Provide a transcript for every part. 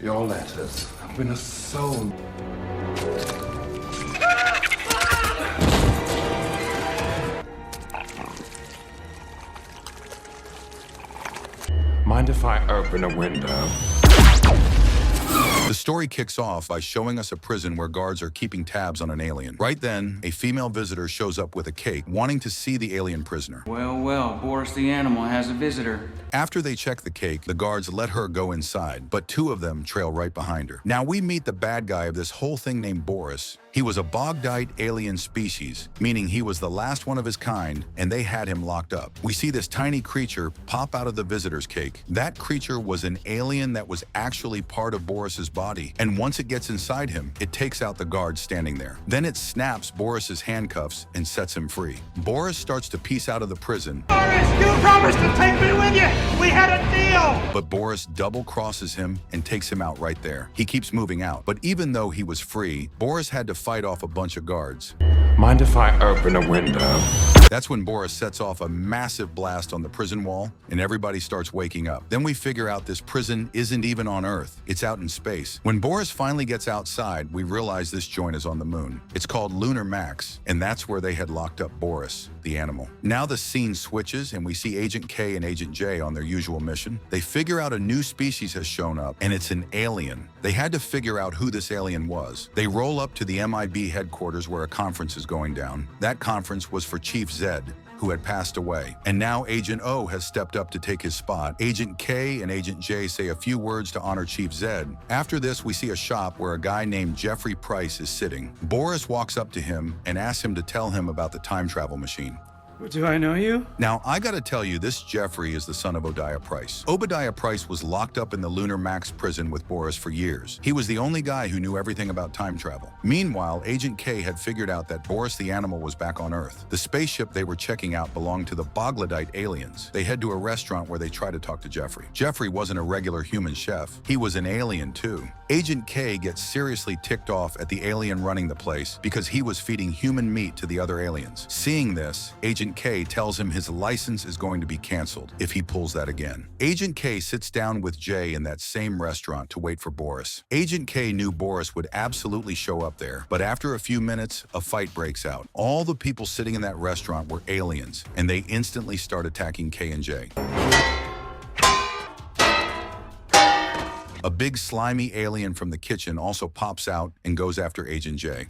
Your letters have been a soul. Mind if I open a window? The story kicks off by showing us a prison where guards are keeping tabs on an alien. Right then, a female visitor shows up with a cake, wanting to see the alien prisoner. Well, Boris the Animal has a visitor. After they check the cake, the guards let her go inside, but two of them trail right behind her. Now we meet the bad guy of this whole thing named Boris. He was a bogdite alien species, meaning he was the last one of his kind, and they had him locked up. We see this tiny creature pop out of the visitor's cake. That creature was an alien that was actually part of Boris's body, and once it gets inside him, it takes out the guards standing there. Then it snaps Boris's handcuffs and sets him free. Boris starts to peace out of the prison. Boris, you promised to take me with you! We had a deal! But Boris double crosses him and takes him out right there. He keeps moving out, but even though he was free, Boris had to fight off a bunch of guards. Mind if I open a window? That's when Boris sets off a massive blast on the prison wall, and everybody starts waking up. Then we figure out this prison isn't even on Earth. It's out in space. When Boris finally gets outside, we realize this joint is on the moon. It's called Lunar Max, and that's where they had locked up Boris, the animal. Now the scene switches, and we see Agent K and Agent J on their usual mission. They figure out a new species has shown up, and it's an alien. They had to figure out who this alien was. They roll up to the MIB headquarters where a conference is going down. That conference was for Chief Zed, who had passed away. And now Agent O has stepped up to take his spot. Agent K and Agent J say a few words to honor Chief Zed. After this, we see a shop where a guy named Jeffrey Price is sitting. Boris walks up to him and asks him to tell him about the time travel machine. Do I know you? Now, I gotta tell you, this Jeffrey is the son of Obadiah Price. Obadiah Price was locked up in the Lunar Max prison with Boris for years. He was the only guy who knew everything about time travel. Meanwhile, Agent K had figured out that Boris the Animal was back on Earth. The spaceship they were checking out belonged to the Bogladite aliens. They head to a restaurant where they try to talk to Jeffrey. Jeffrey wasn't a regular human chef. He was an alien too. Agent K gets seriously ticked off at the alien running the place because he was feeding human meat to the other aliens. Seeing this, Agent K tells him his license is going to be canceled if he pulls that again. Agent K sits down with Jay in that same restaurant to wait for Boris. Agent K knew Boris would absolutely show up there, but after a few minutes, a fight breaks out. All the people sitting in that restaurant were aliens, and they instantly start attacking K and J. A big slimy alien from the kitchen also pops out and goes after Agent J.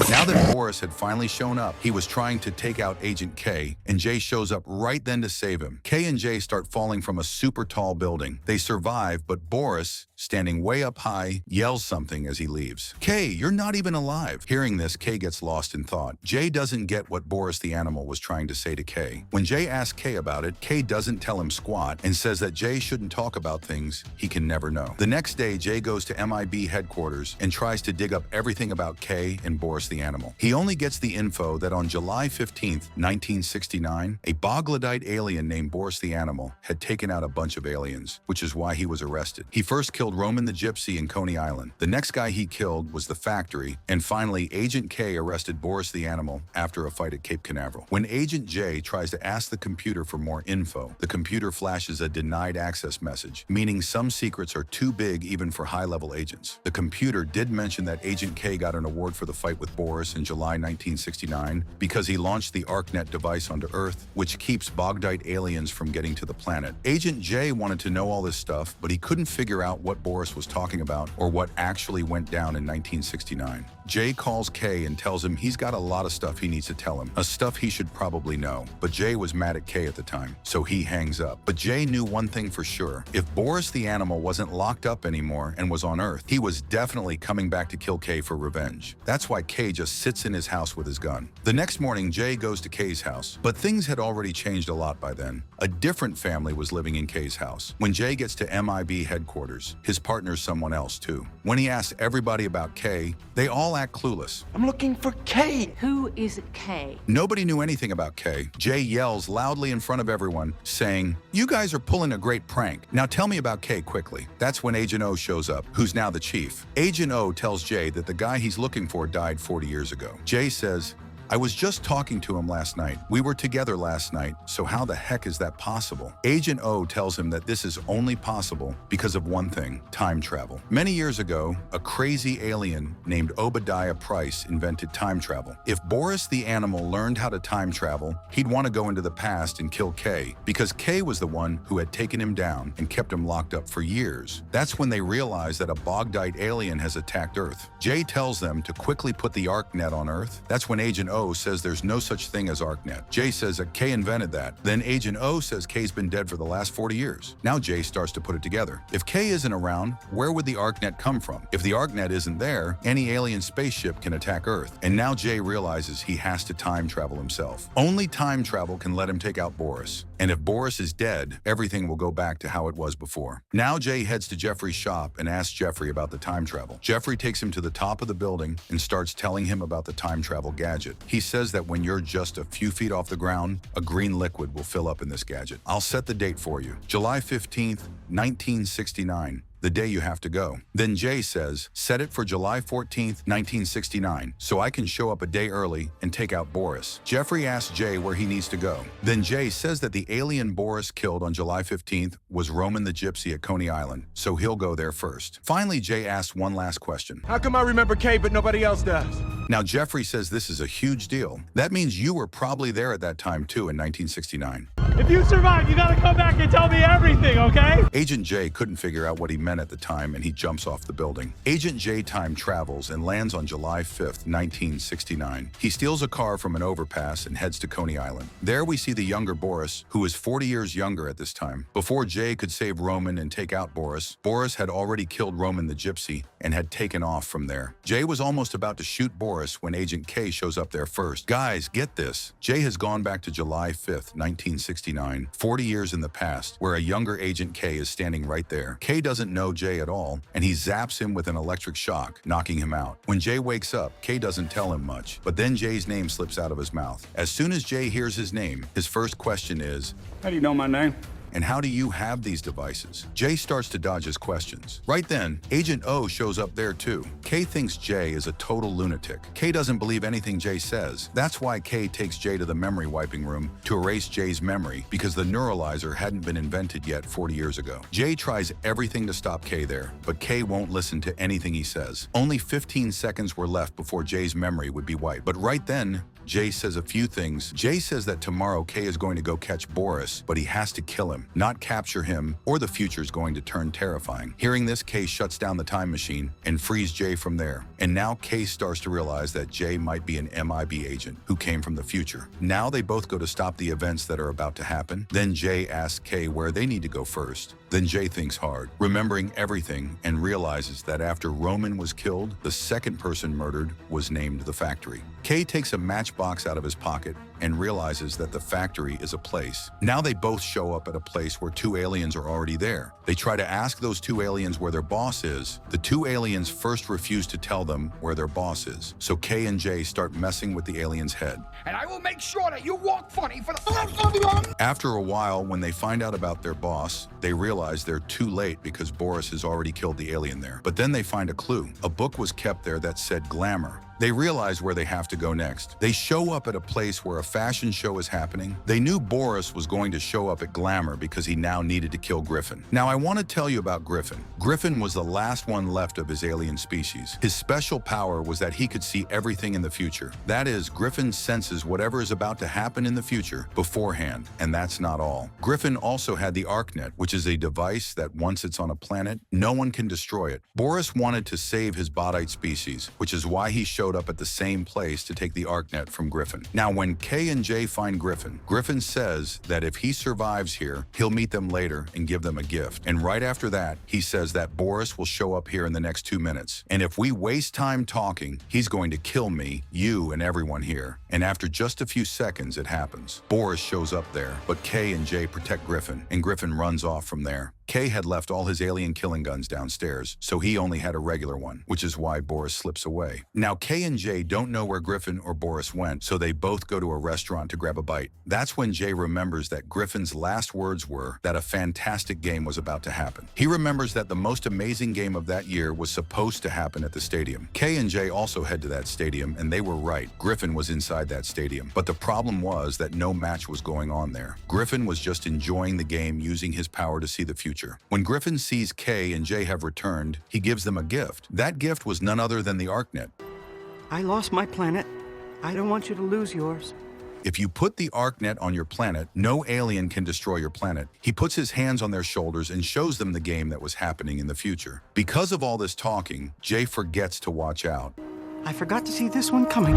Now that Boris had finally shown up, he was trying to take out Agent K, and Jay shows up right then to save him. K and J start falling from a super tall building. They survive, but Boris, standing way up high, yells something as he leaves. K, you're not even alive. Hearing this, K gets lost in thought. Jay doesn't get what Boris the Animal was trying to say to K. When Jay asks K about it, K doesn't tell him squat and says that Jay shouldn't talk about things he can never know. The next day, Jay goes to MIB headquarters and tries to dig up everything about K and Boris the Animal. He only gets the info that on July 15th, 1969, a Bogladite alien named Boris the Animal had taken out a bunch of aliens, which is why he was arrested. He first killed Roman the Gypsy in Coney Island. The next guy he killed was the Factory, and finally Agent K arrested Boris the Animal after a fight at Cape Canaveral. When Agent J tries to ask the computer for more info, the computer flashes a denied access message, meaning some secrets are too big even for high-level agents. The computer did mention that Agent K got an award for the fight with Boris in July 1969 because he launched the ArcNet device onto Earth, which keeps Bogdite aliens from getting to the planet. Agent J wanted to know all this stuff, but he couldn't figure out what Boris was talking about or what actually went down in 1969. Jay calls K and tells him he's got a lot of stuff he needs to tell him, a stuff he should probably know. But Jay was mad at K at the time, so he hangs up. But Jay knew one thing for sure. If Boris the Animal wasn't locked up anymore and was on Earth, he was definitely coming back to kill K for revenge. That's why K just sits in his house with his gun. The next morning, Jay goes to K's house, but things had already changed a lot by then. A different family was living in K's house. When Jay gets to MIB headquarters, his partner's someone else too. When he asks everybody about K, they all act clueless. I'm looking for Kate. Who is Kay? Nobody knew anything about Kay. Jay yells loudly in front of everyone, saying, "You guys are pulling a great prank. Now tell me about Kay quickly." That's when Agent O shows up, who's now the chief. Agent O tells Jay that the guy he's looking for died 40 years ago. Jay says, I was just talking to him last night. We were together last night, so how the heck is that possible? Agent O tells him that this is only possible because of one thing: time travel. Many years ago, a crazy alien named Obadiah Price invented time travel. If Boris the Animal learned how to time travel, he'd want to go into the past and kill Kay, because Kay was the one who had taken him down and kept him locked up for years. That's when they realize that a Bogdite alien has attacked Earth. Jay tells them to quickly put the ArcNet on Earth. That's when Agent O says there's no such thing as ArcNet. Jay says that Kay invented that. Then Agent O says Kay's been dead for the last 40 years. Now Jay starts to put it together. If Kay isn't around, where would the ArcNet come from? If the ArcNet isn't there, any alien spaceship can attack Earth. And now Jay realizes he has to time travel himself. Only time travel can let him take out Boris. And if Boris is dead, everything will go back to how it was before. Now Jay heads to Jeffrey's shop and asks Jeffrey about the time travel. Jeffrey takes him to the top of the building and starts telling him about the time travel gadget. He says that when you're just a few feet off the ground, a green liquid will fill up in this gadget. I'll set the date for you. July 15th, 1969. The day you have to go. Then Jay says, set it for July 14th, 1969, so I can show up a day early and take out Boris. Jeffrey asks Jay where he needs to go. Then Jay says that the alien Boris killed on July 15th was Roman the Gypsy at Coney Island, so he'll go there first. Finally, Jay asks one last question. How come I remember Kay but nobody else does? Now Jeffrey says this is a huge deal. That means you were probably there at that time too in 1969. If you survive, you gotta come back and tell me everything, okay? Agent J couldn't figure out what he meant at the time, and he jumps off the building. Agent J time travels and lands on July 5th, 1969. He steals a car from an overpass and heads to Coney Island. There we see the younger Boris, who is 40 years younger at this time. Before Jay could save Roman and take out Boris, Boris had already killed Roman the Gypsy and had taken off from there. Jay was almost about to shoot Boris when Agent K shows up there first. Guys, get this. Jay has gone back to July 5th, 1969, 40 years in the past, where a younger Agent K is standing right there. K doesn't know Jay at all, and he zaps him with an electric shock, knocking him out. When Jay wakes up, Kay doesn't tell him much, but then Jay's name slips out of his mouth. As soon as Jay hears his name, his first question is, How do you know my name? and how do you have these devices? Jay starts to dodge his questions. Right then, Agent O shows up there too. Kay thinks Jay is a total lunatic. Kay doesn't believe anything Jay says. That's why Kay takes Jay to the memory wiping room to erase Jay's memory, because the neuralizer hadn't been invented yet 40 years ago. Jay tries everything to stop Kay there, but Kay won't listen to anything he says. Only 15 seconds were left before Jay's memory would be wiped. But right then, Jay says a few things. Jay says that tomorrow Kay is going to go catch Boris, but he has to kill him, not capture him, or the future is going to turn terrifying. Hearing this, Kay shuts down the time machine and frees Jay from there. And now Kay starts to realize that Jay might be an MIB agent who came from the future. Now they both go to stop the events that are about to happen. Then Jay asks Kay where they need to go first. Then Jay thinks hard, remembering everything, and realizes that after Roman was killed, the second person murdered was named the Factory. Kay takes a matchbox out of his pocket and realizes that the Factory is a place. Now they both show up at a place where two aliens are already there. They try to ask those two aliens where their boss is. The two aliens first refuse to tell them where their boss is. So Kay and Jay start messing with the alien's head. And I will make sure that you walk funny for the... After a while, when they find out about their boss, they realize they're too late because Boris has already killed the alien there. But then they find a clue. A book was kept there that said glamour. They realize where they have to go next. They show up at a place where a fashion show is happening. They knew Boris was going to show up at Glamour because he now needed to kill Griffin. Now I want to tell you about Griffin. Griffin was the last one left of his alien species. His special power was that he could see everything in the future. That is, Griffin senses whatever is about to happen in the future beforehand, and that's not all. Griffin also had the ArcNet, which is a device that once it's on a planet, no one can destroy it. Boris wanted to save his Bodite species, which is why he showed up at the same place to take the ArcNet from Griffin. Now, when Kay and Jay find Griffin, Griffin says that if he survives here, he'll meet them later and give them a gift. And right after that, he says that Boris will show up here in the next 2 minutes. And if we waste time talking, he's going to kill me, you, and everyone here. And after just a few seconds, it happens. Boris shows up there, but Kay and Jay protect Griffin, and Griffin runs off from there. Kay had left all his alien killing guns downstairs, so he only had a regular one, which is why Boris slips away. Now, Kay and Jay don't know where Griffin or Boris went, so they both go to a restaurant to grab a bite. That's when Jay remembers that Griffin's last words were that a fantastic game was about to happen. He remembers that the most amazing game of that year was supposed to happen at the stadium. Kay and Jay also head to that stadium, and they were right. Griffin was inside inside that stadium. But the problem was that no match was going on there. Griffin was just enjoying the game, using his power to see the future. When Griffin sees Kay and Jay have returned, he gives them a gift. That gift was none other than the ArcNet. I lost my planet. I don't want you to lose yours. If you put the ArcNet on your planet, no alien can destroy your planet. He puts his hands on their shoulders and shows them the game that was happening in the future. Because of all this talking, Jay forgets to watch out. I forgot to see this one coming.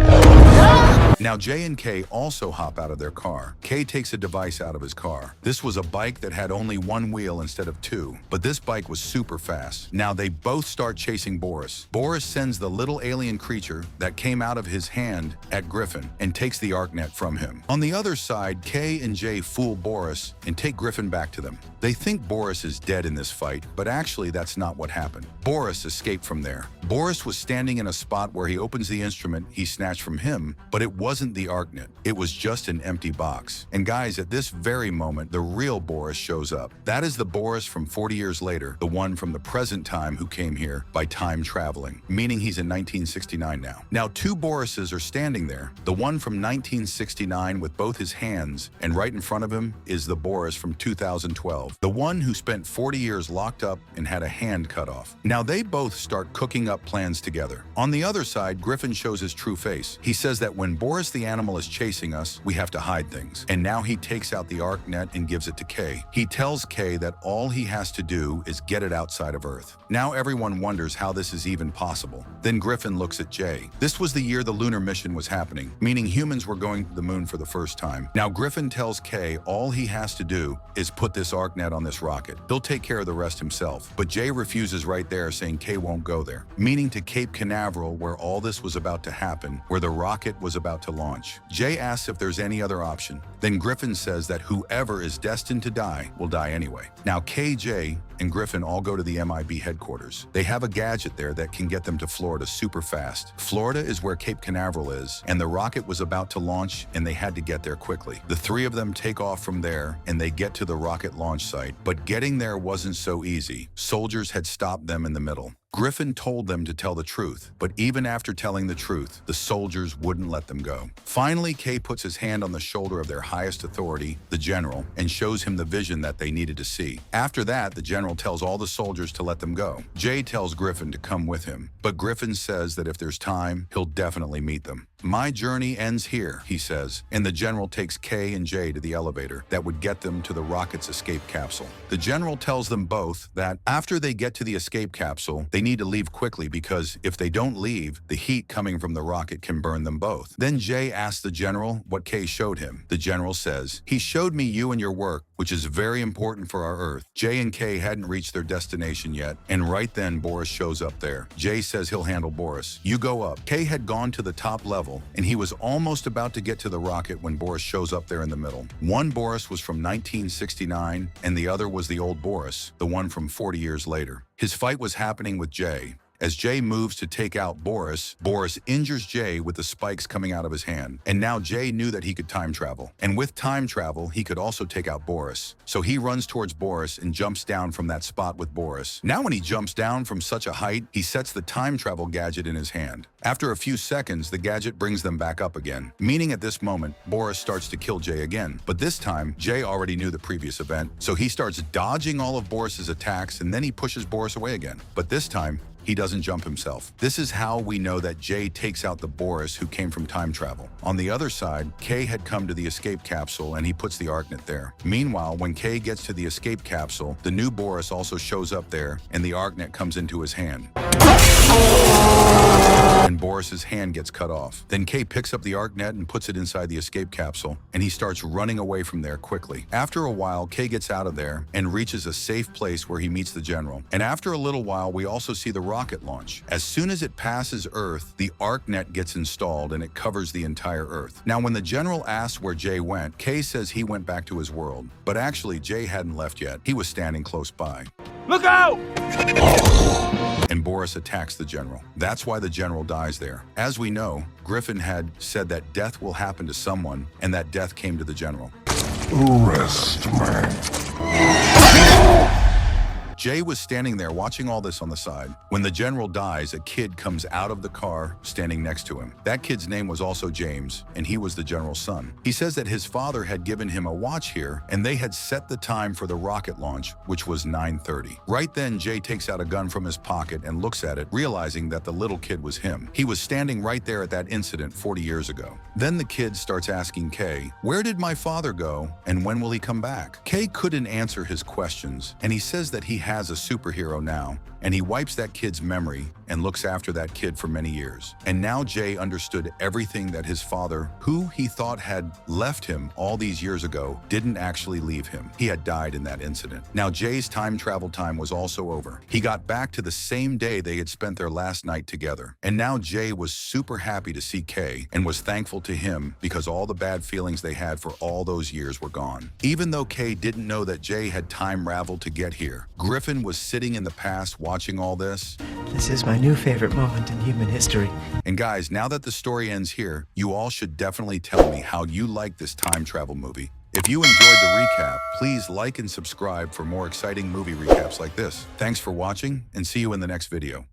Now Jay and Kay also hop out of their car. Kay takes a device out of his car. This was a bike that had only one wheel instead of two, but this bike was super fast. Now they both start chasing Boris. Boris sends the little alien creature that came out of his hand at Griffin and takes the ArcNet from him. On the other side, Kay and Jay fool Boris and take Griffin back to them. They think Boris is dead in this fight, but actually that's not what happened. Boris escaped from there. Boris was standing in a spot where he opens the instrument he snatched from him, but it wasn't the ArcNet. It was just an empty box. And guys, at this very moment, the real Boris shows up. That is the Boris from 40 years later, the one from the present time who came here by time traveling, meaning he's in 1969 now. Now, two Borises are standing there. The one from 1969 with both his hands, and right in front of him is the Boris from 2012, the one who spent 40 years locked up and had a hand cut off. Now, they both start cooking up plans together. On the other side, Griffin shows his true face. He says that when Boris the Animal is chasing us, we have to hide things. And now he takes out the ArcNet and gives it to Kay. He tells Kay that all he has to do is get it outside of Earth. Now everyone wonders how this is even possible. Then Griffin looks at Jay. This was the year the lunar mission was happening, meaning humans were going to the moon for the first time. Now Griffin tells Kay all he has to do is put this ArcNet on this rocket. He'll take care of the rest himself. But Jay refuses right there, saying Kay won't go there, meaning to Cape Canaveral, where all this was about to happen, where the rocket was about to launch. Jay asks if there's any other option. Then Griffin says that whoever is destined to die will die anyway. Now Kay, Jay, and Griffin all go to the MIB headquarters. They have a gadget there that can get them to Florida super fast. Florida is where Cape Canaveral is, and the rocket was about to launch and they had to get there quickly. The three of them take off from there and they get to the rocket launch site, but getting there wasn't so easy. Soldiers had stopped them in the middle. Griffin told them to tell the truth, but even after telling the truth, the soldiers wouldn't let them go. Finally, Kay puts his hand on the shoulder of their highest authority, the general, and shows him the vision that they needed to see. After that, the general tells all the soldiers to let them go. Jay tells Griffin to come with him, but Griffin says that if there's time, he'll definitely meet them. My journey ends here, he says, and the general takes Kay and Jay to the elevator that would get them to the rocket's escape capsule. The general tells them both that after they get to the escape capsule, they need to leave quickly because if they don't leave, the heat coming from the rocket can burn them both. Then Jay asks the general what Kay showed him. The general says, he showed me you and your work, which is very important for our Earth. Jay and Kay hadn't reached their destination yet, and right then Boris shows up there. Jay says he'll handle Boris. You go up. Kay had gone to the top level, and he was almost about to get to the rocket when Boris shows up there in the middle. One Boris was from 1969, and the other was the old Boris, the one from 40 years later. His fight was happening with Jay. As Jay moves to take out Boris, Boris injures Jay with the spikes coming out of his hand. And now Jay knew that he could time travel. And with time travel, he could also take out Boris. So he runs towards Boris and jumps down from that spot with Boris. Now when he jumps down from such a height, he sets the time travel gadget in his hand. After a few seconds, the gadget brings them back up again, meaning at this moment, Boris starts to kill Jay again. But this time, Jay already knew the previous event, so he starts dodging all of Boris's attacks and then he pushes Boris away again. But this time, he doesn't jump himself. This is how we know that Jay takes out the Boris who came from time travel. On the other side, Kay had come to the escape capsule and he puts the ArcNet there. Meanwhile, when Kay gets to the escape capsule, the new Boris also shows up there and the ArcNet comes into his hand. And Boris's hand gets cut off. Then Kay picks up the ArcNet and puts it inside the escape capsule, and he starts running away from there quickly. After a while, Kay gets out of there and reaches a safe place where he meets the general. And after a little while, we also see the rocket launch. As soon as it passes Earth, the ArcNet gets installed and it covers the entire Earth. Now, when the general asks where Jay went, Kay says he went back to his world. But actually, Jay hadn't left yet. He was standing close by. Look out! And Boris attacks the general. That's why the general dies there. As we know, Griffin had said that death will happen to someone, and that death came to the general. Rest, man. Jay was standing there watching all this on the side. When the general dies, a kid comes out of the car standing next to him. That kid's name was also James, and he was the general's son. He says that his father had given him a watch here, and they had set the time for the rocket launch, which was 9:30. Right then, Jay takes out a gun from his pocket and looks at it, realizing that the little kid was him. He was standing right there at that incident 40 years ago. Then the kid starts asking Kay, "Where did my father go, and when will he come back?" Kay couldn't answer his questions, and he says that he has a superhero now, and he wipes that kid's memory and looks after that kid for many years. And now Jay understood everything that his father, who he thought had left him all these years ago, didn't actually leave him. He had died in that incident. Now Jay's time travel time was also over. He got back to the same day they had spent their last night together. And now Jay was super happy to see Kay and was thankful to him because all the bad feelings they had for all those years were gone. Even though Kay didn't know that Jay had time-raveled to get here, Griffin was sitting in the past watching all this. This is my new favorite moment in human history. And guys, now that the story ends here, you all should definitely tell me how you like this time travel movie. If you enjoyed the recap, please like and subscribe for more exciting movie recaps like this. Thanks for watching, and see you in the next video.